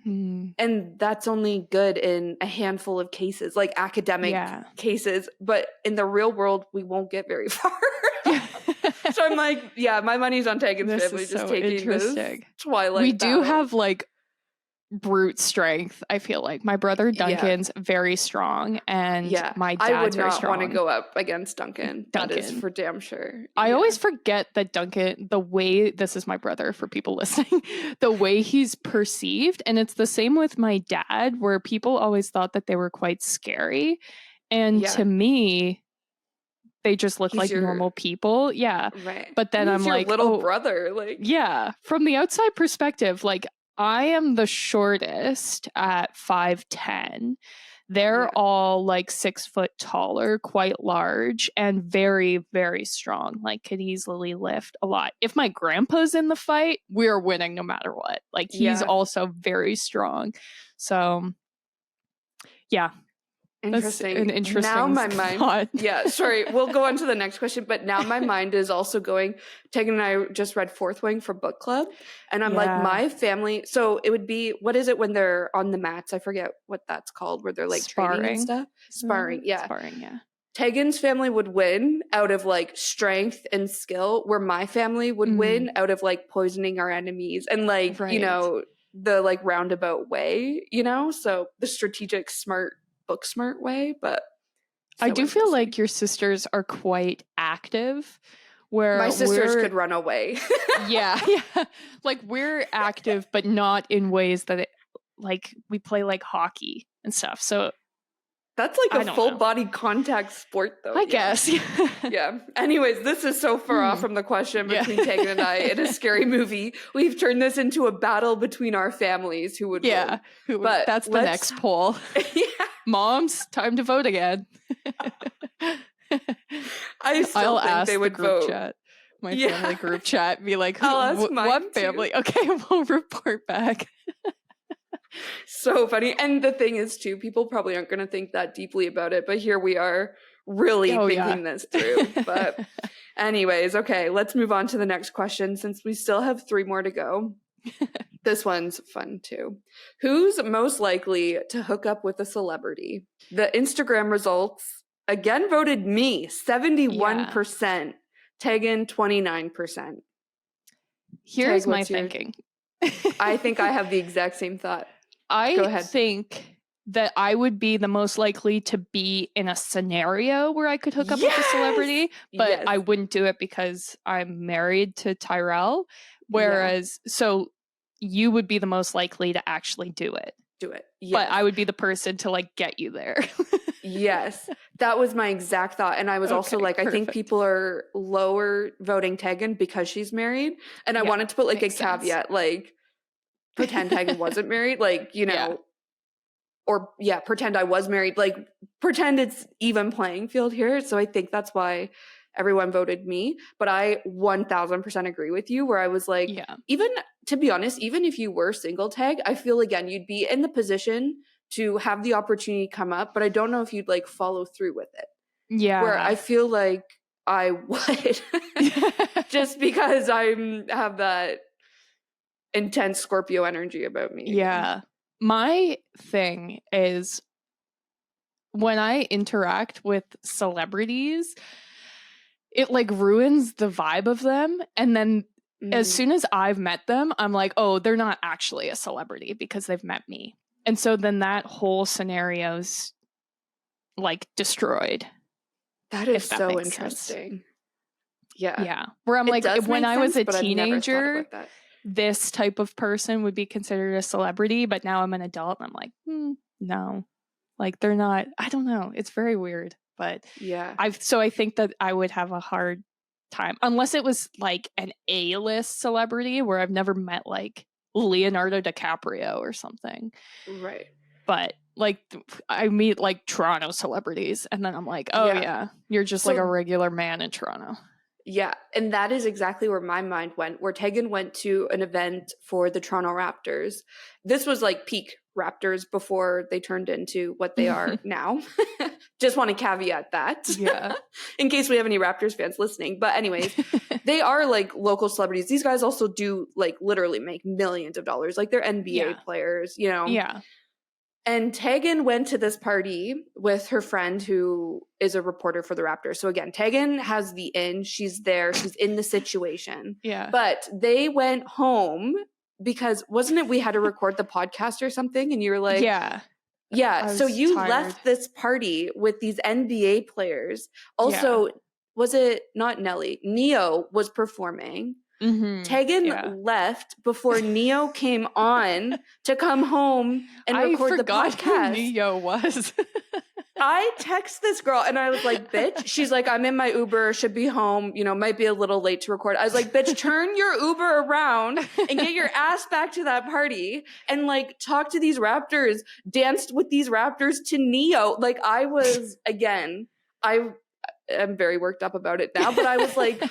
And that's only good in a handful of cases, like academic cases, but in the real world, we won't get very far. So I'm like, my money's on Tegan's family, just taking this Twilight We do have like brute strength. I feel like my brother Duncan's very strong, and my dad's very strong. I would not want to go up against Duncan. That is for damn sure. I always forget that Duncan, the way, this is my brother for people listening, the way he's perceived, and it's the same with my dad, where people always thought that they were quite scary, and to me, they just look like normal people. Right. But then I'm like, little brother, like, from the outside perspective, like, I am the shortest at 5'10". They're all like 6 foot taller, quite large, and very, very strong. Like, could easily lift a lot. If my grandpa's in the fight, we're winning no matter what. Like, he's also very strong. So, interesting. That's an interesting now my thought. mind sorry, we'll go on to the next question, but now my mind is also going, Tegan and I just read Fourth Wing for book club, and I'm like, my family, so it would be, what is it when they're on the mats? I forget what that's called, where they're like training and stuff. Sparring. Tegan's family would win out of like strength and skill, where my family would win out of like poisoning our enemies and like, you know, the like roundabout way, you know? So the strategic, smart, book smart way. But I do feel like your sisters are quite active, where my sisters could run away. Like, we're active, but not in ways that like we play like hockey and stuff. So that's like a full body contact sport, though. I guess. Anyways, this is so far off from the question between Tegan and I in a scary movie. We've turned this into a battle between our families. Who would win? But that's the next poll. Moms, time to vote again. I'll ask they would vote. Chat, my family group chat, be like, what family? Okay, we'll report back. So funny. And the thing is, too, people probably aren't going to think that deeply about it, but here we are really thinking this through. But anyways, okay, let's move on to the next question since we still have 3 more to go. This one's fun, too. Who's most likely to hook up with a celebrity? The Instagram results, again, voted me, 71%. Tegan, 29%. Here's my thinking. I think I have the exact same thought. Go ahead. Think that I would be the most likely to be in a scenario where I could hook up with a celebrity, but I wouldn't do it because I'm married to Tyrell. Whereas, so you would be the most likely to actually do it. Yes. But I would be the person to like get you there. Yes, that was my exact thought. And I was also like, perfect. I think people are lower voting Tegan because she's married. And I wanted to put like a caveat, like pretend Tegan wasn't married, like, you know, or pretend I was married, like pretend it's even playing field here. So I think that's why everyone voted me. But I 1000% agree with you where I was like, even to be honest, even if you were single Tag, I feel again, you'd be in the position to have the opportunity come up, but I don't know if you'd like follow through with it. Yeah. Where I feel like I would just because I have that intense Scorpio energy about me. Yeah. My thing is when I interact with celebrities, it like ruins the vibe of them. And then as soon as I've met them, I'm like, oh, they're not actually a celebrity because they've met me. And so then that whole scenario's like destroyed. That is so interesting. Sense. Yeah. Where I'm like, when I was a teenager, this type of person would be considered a celebrity, but now I'm an adult and I'm like, no. Like they're not, I don't know. It's very weird. But I think that I would have a hard time unless it was like an A-list celebrity where I've never met like Leonardo DiCaprio or something. Right. But like I meet like Toronto celebrities and then I'm like, oh you're just like a regular man in Toronto. Yeah. And that is exactly where my mind went, where Tegan went to an event for the Toronto Raptors. This was like peak Raptors before they turned into what they are now. Just want to caveat that. Yeah. In case we have any Raptors fans listening. But anyways, they are like local celebrities. These guys also do like literally make millions of dollars. Like they're NBA players, you know? Yeah. And Tegan went to this party with her friend who is a reporter for the Raptors. So again, Tegan has the in. She's there. She's in the situation. Yeah. But they went home because wasn't it we had to record the podcast or something? And you were like, yeah. So you left this party with these NBA players. Also, was it not Nelly? Neo was performing. Tegan left before Neo came on to come home and record the podcast. Who Neo was. I text this girl and I was like, bitch. She's like, I'm in my Uber, should be home, you know, might be a little late to record. I was like, bitch, turn your Uber around and get your ass back to that party and like talk to these Raptors, danced with these Raptors to Neo. Like I was, again, I am very worked up about it now, but I was like,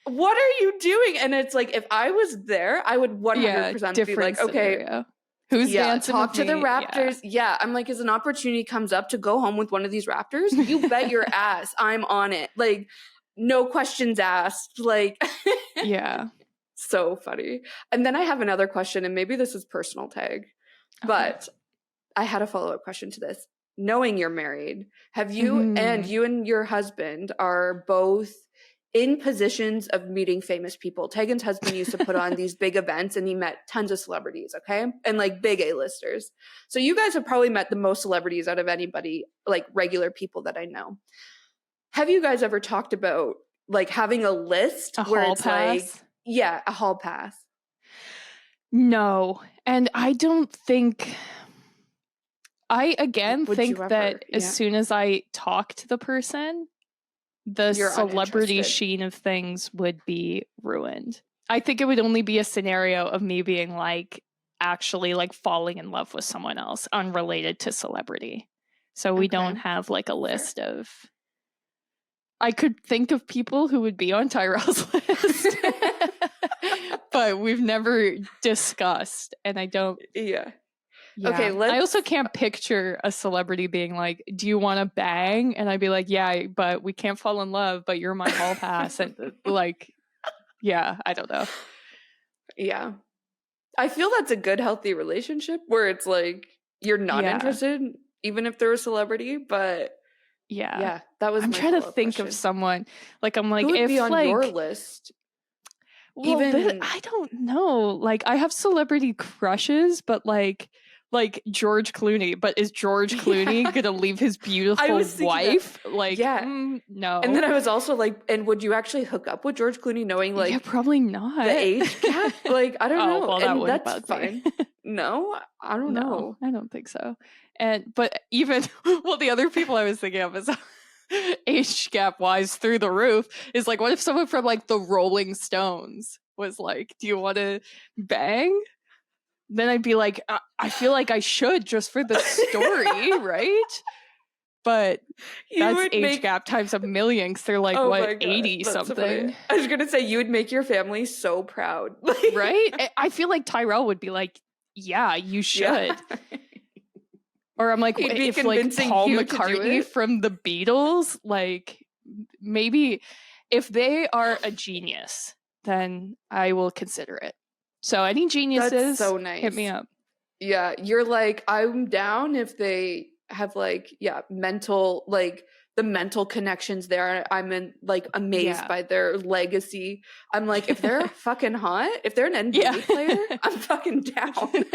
what are you doing? And it's like, if I was there, I would 100% be like, okay, scenario. Who's dancing talk with to me? The Raptors. Yeah. I'm like, as an opportunity comes up to go home with one of these Raptors, you bet your ass I'm on it. Like, no questions asked. Like, yeah. So funny. And then I have another question, and maybe this is personal Tag, but I had a follow-up question to this. Knowing you're married, have you and you and your husband are both in positions of meeting famous people? Tegan's husband used to put on these big events and he met tons of celebrities, okay? And like big A-listers. So you guys have probably met the most celebrities out of anybody, like regular people that I know. Have you guys ever talked about like having a list where it's pass? Like, a hall pass? No. And I don't think... I, again, think that as soon as I talk to the person, the celebrity sheen of things would be ruined. I think it would only be a scenario of me being like, actually like falling in love with someone else unrelated to celebrity. So we don't have like a list of... I could think of people who would be on Tyrell's list, but we've never discussed, and I don't... Yeah. Yeah. Okay, I also can't picture a celebrity being like, do you want to bang? And I'd be like, yeah, but we can't fall in love, but you're my hall pass. And like, yeah, I don't know. Yeah. I feel that's a good, healthy relationship where it's like you're not interested, even if they're a celebrity. But yeah, that was. I'm my trying to think question. of someone. Like, I'm like, who would if be on like your list? well, I don't know. Like, I have celebrity crushes, but like George Clooney. But is George Clooney gonna leave his beautiful wife? Like, no. And then I was also like, and would you actually hook up with George Clooney knowing like probably not the age gap? Like, I don't know. Well, and that's fine. No, I don't know. I don't think so. But even the other people I was thinking of is age gap wise through the roof is like, what if someone from like the Rolling Stones was like, do you want to bang? Then I'd be like, I feel like I should just for the story, right? But that's age gap times a million because they're like, 80 something. So I was going to say, you would make your family so proud. Right? I feel like Tyrell would be like, yeah, you should. Yeah. Or I'm like, if like Paul McCartney from the Beatles, like maybe if they are a genius, then I will consider it. So any geniuses, that's so nice. Hit me up. Yeah, you're like, I'm down if they have like, mental, like the mental connections there. I'm amazed by their legacy. I'm like, if they're fucking hot, if they're an NBA player, I'm fucking down.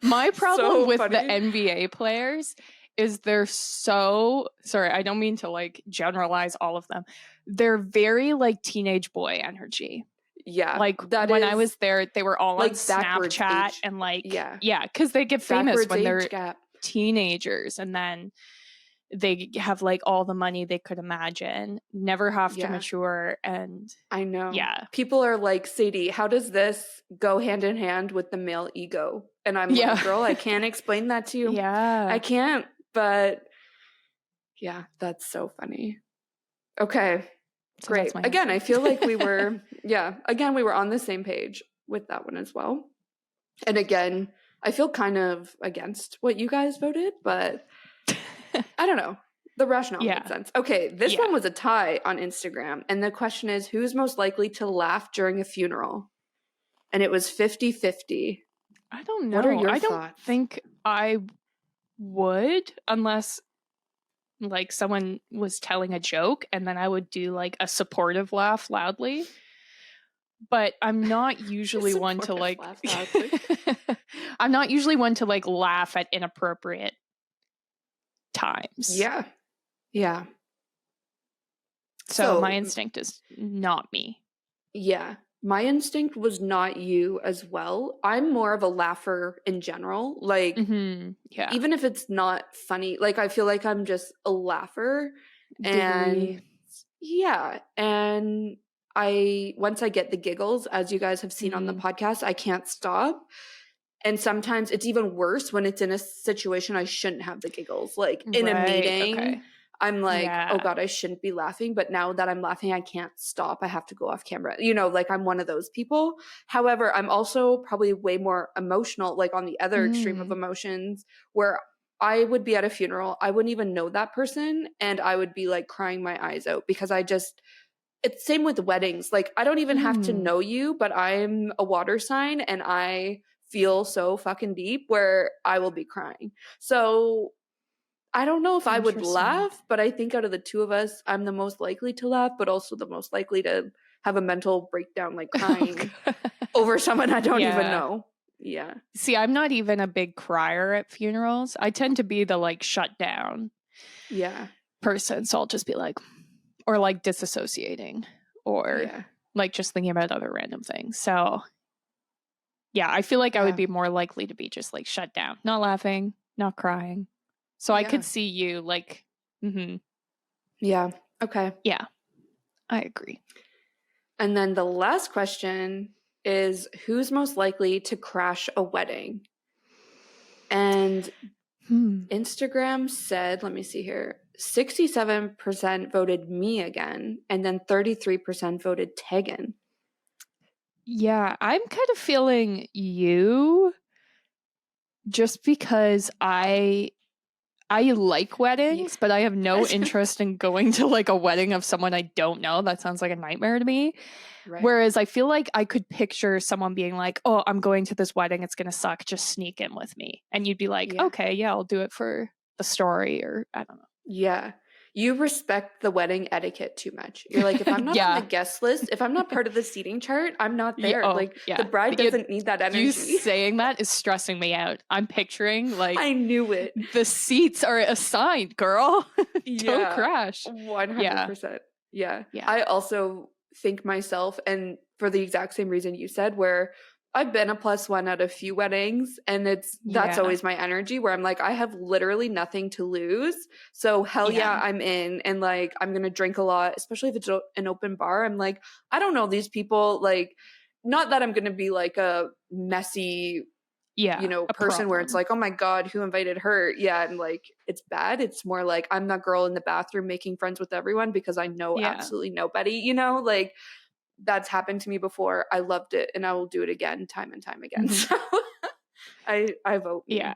My problem with the NBA players is they're so, sorry, I don't mean to like generalize all of them. They're very like teenage boy energy. Yeah. Like when I was there, they were all like on Snapchat and like, because they get famous when they're teenagers and then they have like all the money they could imagine, never have to mature. And I know. Yeah. People are like, Sadie, how does this go hand in hand with the male ego? And I'm like, girl, I can't explain that to you. Yeah. I can't, but yeah, that's so funny. Okay. So great. Again, I feel like we were, we were on the same page with that one as well. And again, I feel kind of against what you guys voted, but I don't know. The rationale makes sense. Okay, this one was a tie on Instagram. And the question is, who's most likely to laugh during a funeral? And it was 50-50. I don't know. What are your thoughts? I don't think I would unless like someone was telling a joke and then I would do like a supportive laugh loudly. But I'm not usually one to like I'm not usually one to like laugh at inappropriate times. Yeah. Yeah. So my instinct is not me. Yeah. My instinct was not you as well. I'm more of a laugher in general. Like, even if it's not funny, like I feel like I'm just a laugher. And and once I get the giggles, as you guys have seen on the podcast, I can't stop. And sometimes it's even worse when it's in a situation I shouldn't have the giggles. Like in a meeting, I'm like, oh God, I shouldn't be laughing. But now that I'm laughing, I can't stop. I have to go off camera. You know, like I'm one of those people. However, I'm also probably way more emotional, like on the other extreme of emotions, where I would be at a funeral. I wouldn't even know that person. And I would be like crying my eyes out because it's same with weddings. Like I don't even have to know you, but I'm a water sign and I feel so fucking deep where I will be crying. So I don't know if I would laugh, but I think out of the two of us, I'm the most likely to laugh, but also the most likely to have a mental breakdown, like crying over someone I don't even know. Yeah. See, I'm not even a big crier at funerals. I tend to be the like shut down person. So I'll just be like, or like disassociating or like just thinking about other random things. So yeah, I feel like I would be more likely to be just like shut down, not laughing, not crying. So I could see you like, yeah. Okay. Yeah, I agree. And then the last question is, who's most likely to crash a wedding? And Instagram said, let me see here, 67% voted me again, and then 33% voted Tegan. Yeah, I'm kind of feeling you just because I like weddings, but I have no interest in going to like a wedding of someone I don't know. That sounds like a nightmare to me. Right. Whereas I feel like I could picture someone being like, oh, I'm going to this wedding. It's going to suck. Just sneak in with me. And you'd be like, okay, yeah, I'll do it for the story, or I don't know. Yeah. You respect the wedding etiquette too much. You're like, if I'm not on the guest list, if I'm not part of the seating chart, I'm not there. The bride doesn't need that energy. You saying that is stressing me out. I'm picturing like I knew it. The seats are assigned, girl. Don't crash. 100%. Yeah. I also think myself, and for the exact same reason you said, where I've been a +1 at a few weddings, and that's always my energy, where I'm like, I have literally nothing to lose. So hell yeah, I'm in, and like, I'm going to drink a lot, especially if it's an open bar. I'm like, I don't know these people, like, not that I'm going to be like a messy, person problem. Where it's like, oh my God, who invited her? Yeah. And like, it's bad. It's more like, I'm that girl in the bathroom making friends with everyone because I know absolutely nobody, like, that's happened to me before. I loved it, and I will do it again, time and time again. So I vote. Yeah.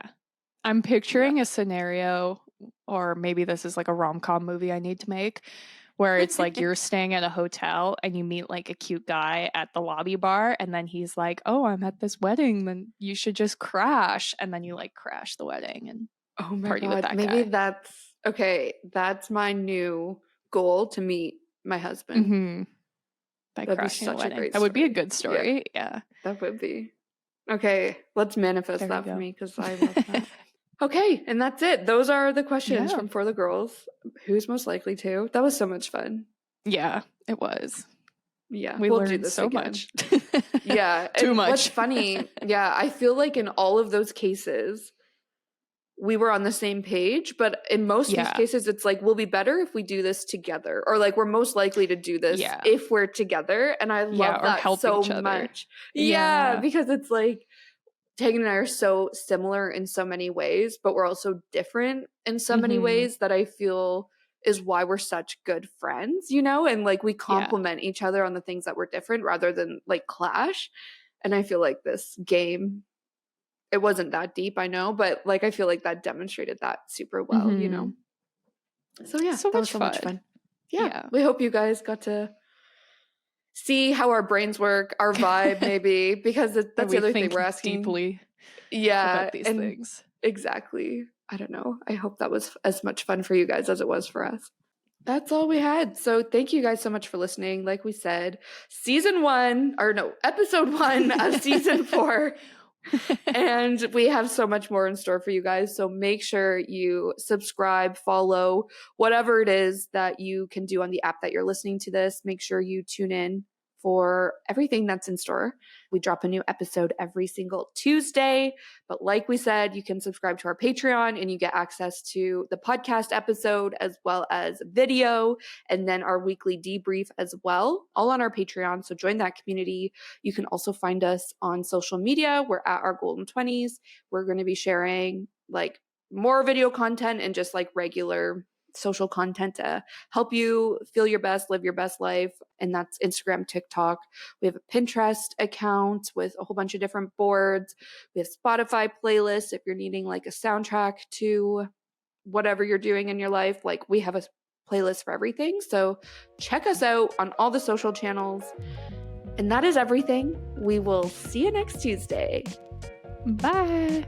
I'm picturing a scenario, or maybe this is like a rom-com movie I need to make, where it's like you're staying at a hotel and you meet like a cute guy at the lobby bar, and then he's like, oh, I'm at this wedding, then you should just crash. And then you like crash the wedding and party with that maybe guy. That's my new goal, to meet my husband. Mm-hmm. That'd be such a great story. That would be a good story. Yeah. That would be. Okay, let's manifest that for me, because I love that. Okay, and that's it. Those are the questions from For the Girls. Who's most likely to? That was so much fun. Yeah, it was. Yeah, we'll learned do this so again. Much. Yeah. Too much. What's funny, I feel like in all of those cases, we were on the same page, but in most of these cases, it's like, we'll be better if we do this together, or like, we're most likely to do this if we're together. And I love that so much. Yeah, because it's like, Tegan and I are so similar in so many ways, but we're also different in so many ways, that I feel is why we're such good friends, and like, we complement each other on the things that we're different, rather than like clash. And I feel like this game, it wasn't that deep, I know, but like, I feel like that demonstrated that super well, So yeah, that was so much fun. Yeah. We hope you guys got to see how our brains work, our vibe maybe, because that's the other thing we're asking. Deeply about these things. Exactly. I don't know. I hope that was as much fun for you guys as it was for us. That's all we had. So thank you guys so much for listening. Like we said, episode 1 of season 4. And we have so much more in store for you guys. So make sure you subscribe, follow, whatever it is that you can do on the app that you're listening to this. Make sure you tune in for everything that's in store. We drop a new episode every single Tuesday. But like we said, you can subscribe to our Patreon and you get access to the podcast episode as well as video, and then our weekly debrief as well, all on our Patreon. So join that community. You can also find us on social media. We're at our Golden 20s. We're going to be sharing like more video content and just like regular social content to help you feel your best, live your best life. And that's Instagram, TikTok. We have a Pinterest account with a whole bunch of different boards. We have Spotify playlists if you're needing like a soundtrack to whatever you're doing in your life. Like, we have a playlist for everything. So check us out on all the social channels. And that is everything. We will see you next Tuesday. Bye.